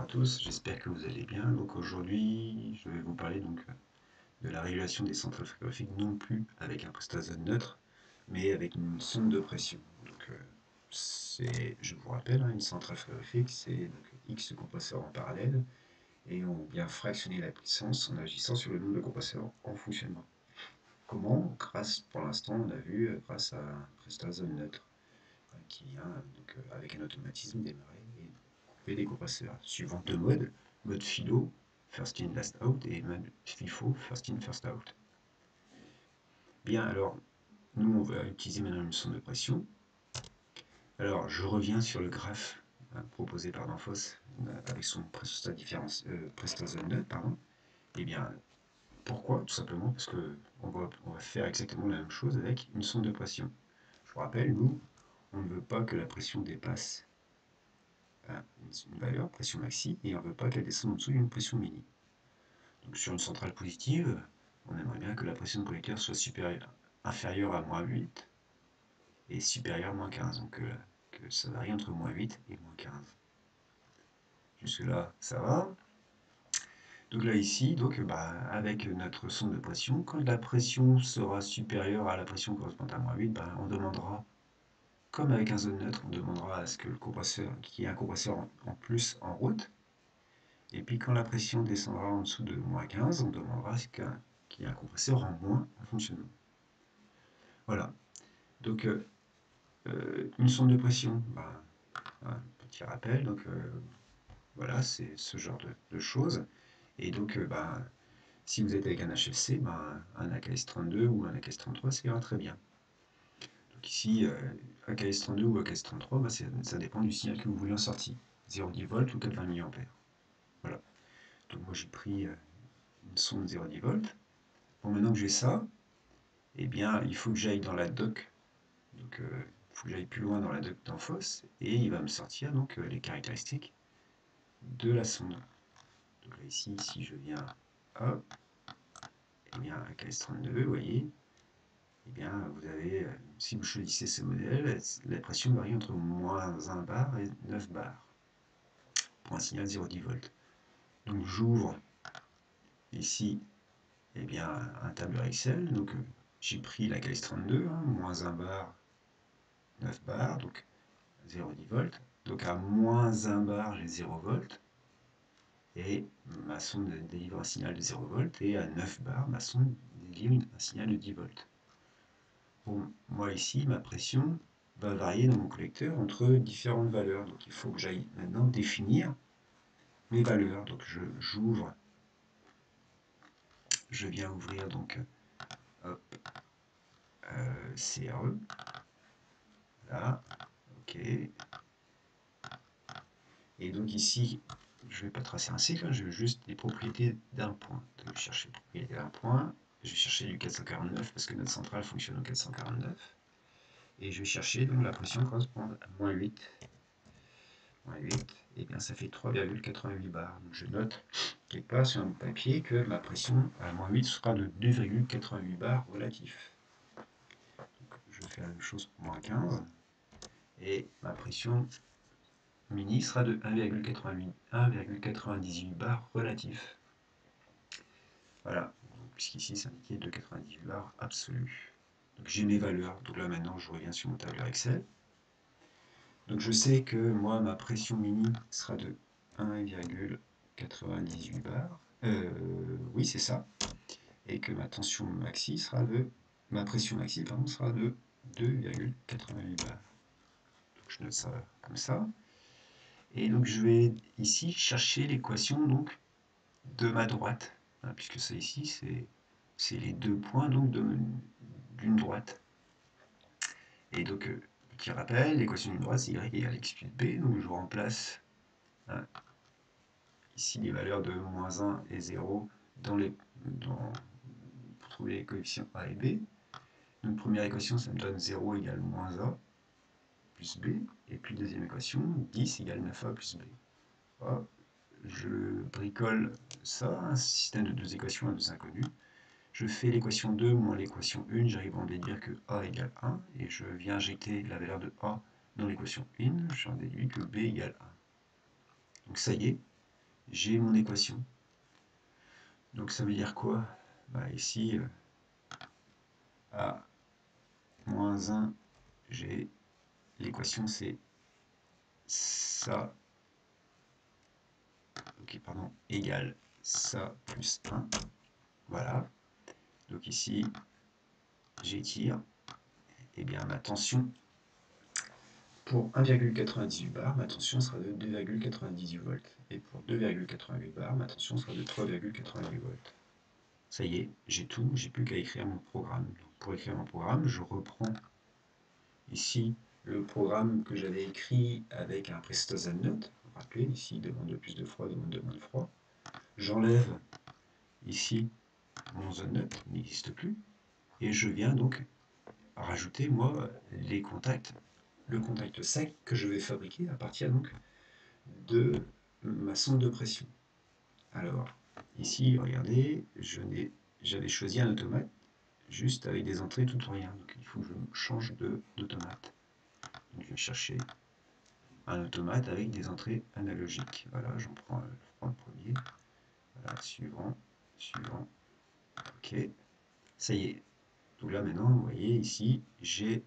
à tous, j'espère que vous allez bien. Donc aujourd'hui, je vais vous parler de la régulation des centrales frigorifiques, non plus avec un prestation neutre, mais avec une sonde de pression. Je vous rappelle, une centrale frigorifique, c'est X compresseurs en parallèle, et on vient fractionner la puissance en agissant sur le nombre de compresseurs en fonctionnement. Comment? Pour l'instant, on a vu, grâce à un prestation neutre, qui vient avec un automatisme démarrer et couper des compresseurs suivant deux modes, mode FILO, first in last out, et mode FIFO, first in first out. Bien, alors nous on va utiliser maintenant une sonde de pression. Alors je reviens sur le graphe proposé par Danfoss avec son prestation neutre, pardon. Et bien pourquoi? Tout simplement parce que on va faire exactement la même chose avec une sonde de pression. Je vous rappelle, nous on ne veut pas que la pression dépasse une valeur, pression maxi, et on ne veut pas qu'elle descende en dessous d'une pression mini. Donc sur une centrale positive, on aimerait bien que la pression de collecteur soit inférieure à -8 et supérieure à -15. Donc que ça varie entre -8 et -15. Jusque là, ça va. Donc là ici, avec notre sonde de pression, quand la pression sera supérieure à la pression correspondante à -8, on demandera, comme avec un zone neutre, on demandera à ce que le compresseur, qu'il y ait un compresseur en plus en route. Et puis quand la pression descendra en dessous de -15, on demandera qu'il y ait un compresseur en moins en fonctionnement. Voilà. Donc une sonde de pression, un petit rappel, voilà, c'est ce genre de choses. Et si vous êtes avec un HFC, un AKS32 ou un AKS33, ça ira très bien. Donc ici, AKS32 ou AKS33, ça dépend du signal que vous voulez en sortie, 0,10 volts ou 420 mA. Voilà. Donc moi j'ai pris une sonde 0,10 volts. Bon, maintenant que j'ai ça, eh bien, il faut que j'aille dans la doc. Donc, il faut que j'aille plus loin dans la doc Danfoss, et il va me sortir les caractéristiques de la sonde. Donc là, ici, si je viens, hop, eh bien, à KS32, vous voyez, eh bien, vous avez, si vous choisissez ce modèle, la pression varie entre -1 bar et 9 bars pour un signal 0,10 volts. Donc, j'ouvre ici, eh bien, un tableur Excel. Donc, j'ai pris la KS32, -1 bar, 9 bars, donc 0,10 volts. Donc à -1 bar, j'ai 0 volts. Et ma sonde délivre un signal de 0 volts. Et à 9 bars, ma sonde délivre un signal de 10 volts. Bon, moi ici, ma pression va varier dans mon collecteur entre différentes valeurs. Donc il faut que j'aille maintenant définir mes valeurs. Donc j'ouvre, je viens ouvrir hop, CRE. Là, ok. Et donc ici, je ne vais pas tracer un cycle, je veux juste les propriétés d'un point. Donc je vais chercher les propriétés d'un point, je vais chercher du 449 parce que notre centrale fonctionne au 449. Et je vais chercher la pression correspondante à -8. -8, et bien ça fait 3,88 bars. Donc je note quelque part sur un papier que ma pression à -8 sera de 2,88 bars relatifs. Donc je fais la même chose pour -15. Et ma pression mini sera de 1,98 bars relatifs. Voilà, puisqu'ici c'est indiqué de 98 bars absolus. Donc j'ai mes valeurs, donc là maintenant je reviens sur mon tableur Excel. Donc je sais que moi ma pression mini sera de 1,98 bars. Oui c'est ça. Et que ma tension maxi sera de. Ma pression maxi pardon, sera de 2,88 bars. Donc je note ça comme ça. Et donc je vais ici chercher l'équation de ma droite, puisque ça ici c'est les deux points d'une droite. Et donc petit rappel, l'équation d'une droite c'est y égale x plus b, donc je remplace ici les valeurs de -1 et 0 pour trouver les coefficients a et b. Donc première équation ça me donne 0 égale -a plus b, et puis deuxième équation 10 égale 9a plus b. Voilà. Je bricole ça, un système de deux équations à deux inconnues. Je fais l'équation 2 moins l'équation 1, j'arrive à en déduire que a égale 1, et je viens injecter la valeur de a dans l'équation 1, j'en déduis que b égale 1. Donc ça y est, j'ai mon équation. Donc ça veut dire quoi? Bah, ici, à moins 1, j'ai l'équation, c'est ça, ok, pardon, égale ça plus 1. Voilà. Donc ici, j'étire. Et bien ma tension, pour 1,98 bar, ma tension sera de 2,98 volts. Et pour 2,88 bar, ma tension sera de 3,88 volts. Ça y est, j'ai tout, j'ai plus qu'à écrire mon programme. Donc, pour écrire mon programme, je reprends ici le programme que j'avais écrit avec un prestazan note. Vous vous rappelez, ici, demande de plus de froid, demande de moins de froid. J'enlève ici mon zone note, il n'existe plus. Et je viens donc rajouter, moi, les contacts, le contact sec que je vais fabriquer à partir donc de ma sonde de pression. Alors, ici, regardez, j'avais choisi un automate juste avec des entrées tout ou rien. Donc il faut que je change d'automate. Donc je vais chercher un automate avec des entrées analogiques. Voilà, je prends le premier. Voilà, suivant, suivant. Ok, ça y est. Donc là maintenant, vous voyez ici, j'ai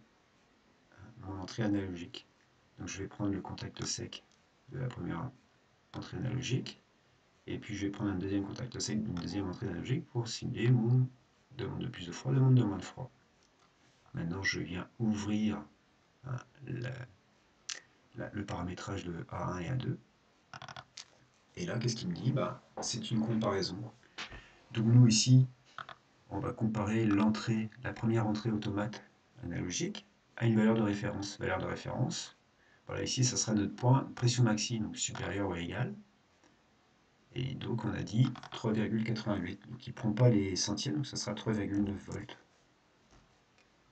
mon entrée analogique. Donc je vais prendre le contact sec de la première entrée analogique. Et puis je vais prendre un deuxième contact sec d'une deuxième entrée analogique pour simuler mon demande de plus de froid, demande de moins de froid. Maintenant je viens ouvrir hein, le paramétrage de A1 et A2. Et là, qu'est-ce qu'il me dit? Bah, c'est une comparaison. Donc nous ici, on va comparer l'entrée, la première entrée automate analogique à une valeur de référence. Valeur de référence, voilà, ici, ça sera notre point pression maxi, donc supérieur ou égal. Et donc on a dit 3,88. Donc il ne prend pas les centièmes, donc ça sera 3,9 volts.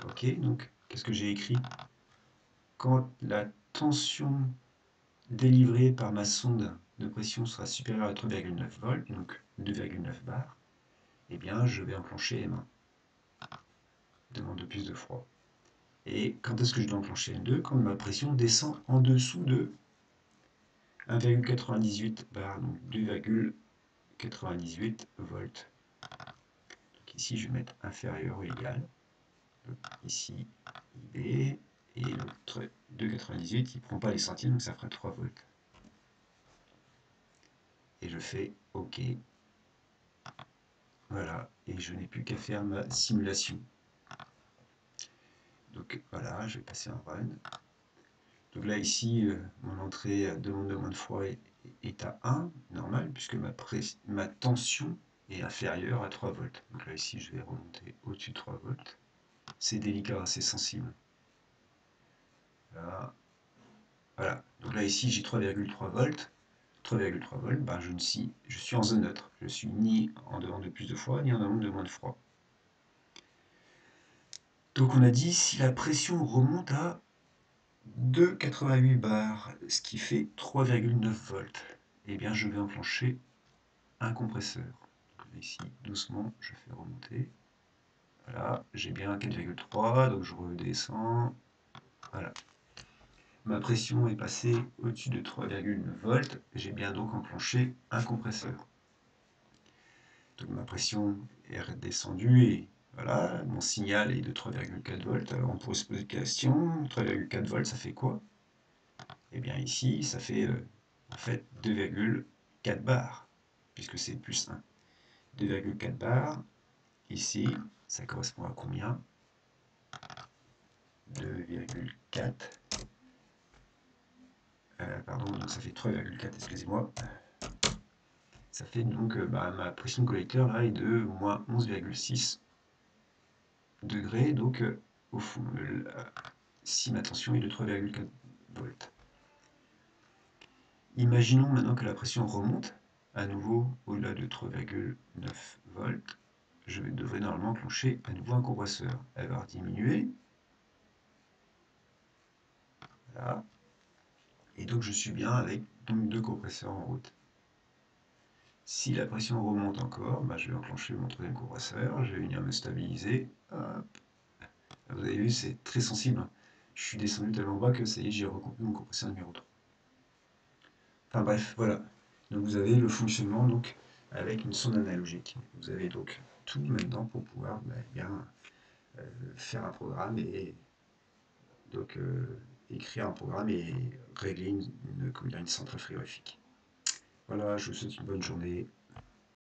Ok, donc qu'est-ce que j'ai écrit? Quand la tension délivrée par ma sonde de pression sera supérieure à 3,9 volts, donc 2,9 bars, eh bien je vais enclencher M1. Demande de plus de froid. Et quand est-ce que je dois enclencher M2? Quand ma pression descend en dessous de 1,98 bars, donc 2,98 volts. Donc ici je vais mettre inférieur ou égal. Donc ici IB, et l'autre 2,98, il ne prend pas les centièmes, donc ça fera 3 volts. Et je fais OK. Voilà, et je n'ai plus qu'à faire ma simulation. Donc voilà, je vais passer en run. Donc là ici, mon entrée demande de moins de froid est à 1, normal, puisque ma tension est inférieure à 3 volts. Donc là ici, je vais remonter au-dessus de 3 volts. C'est délicat, c'est sensible. Là. Voilà, donc là ici, j'ai 3,3 volts. 3,3 volts, ben je suis en zone neutre. Je suis ni en demande de plus de froid, ni en demande de moins de froid. Donc on a dit si la pression remonte à 2,88 bars, ce qui fait 3,9 volts, eh bien je vais enclencher un compresseur. Donc ici, doucement, je fais remonter. Voilà, j'ai bien 4,3, donc je redescends. Voilà. Ma pression est passée au-dessus de 3,9 volts, j'ai bien donc enclenché un compresseur. Donc ma pression est redescendue et voilà, mon signal est de 3,4 volts. Alors on pourrait se poser une question, 3,4 volts ça fait quoi? Eh bien ici ça fait en fait 2,4 bars, puisque c'est plus 1. 2,4 bars, ici ça correspond à combien? 2,4, pardon, donc ça fait 3,4, excusez-moi. Ça fait donc, ma pression de collecteur là est de moins 11,6 degrés, donc au fond, si ma tension est de 3,4 volts. Imaginons maintenant que la pression remonte à nouveau au-delà de 3,9 volts. Je devrais normalement enclencher à nouveau un compresseur. Elle va diminuer. Voilà. Et donc je suis bien avec donc 2 compresseurs en route. Si la pression remonte encore, je vais enclencher mon troisième compresseur. Je vais venir me stabiliser. Hop. Vous avez vu, c'est très sensible. Je suis descendu tellement bas que ça y est, j'ai recoupé mon compresseur numéro 3. Enfin bref, voilà. Donc vous avez le fonctionnement donc, avec une sonde analogique. Vous avez donc tout maintenant pour pouvoir faire un programme et donc écrire un programme et régler une centrale frigorifique. Voilà, je vous souhaite une bonne journée.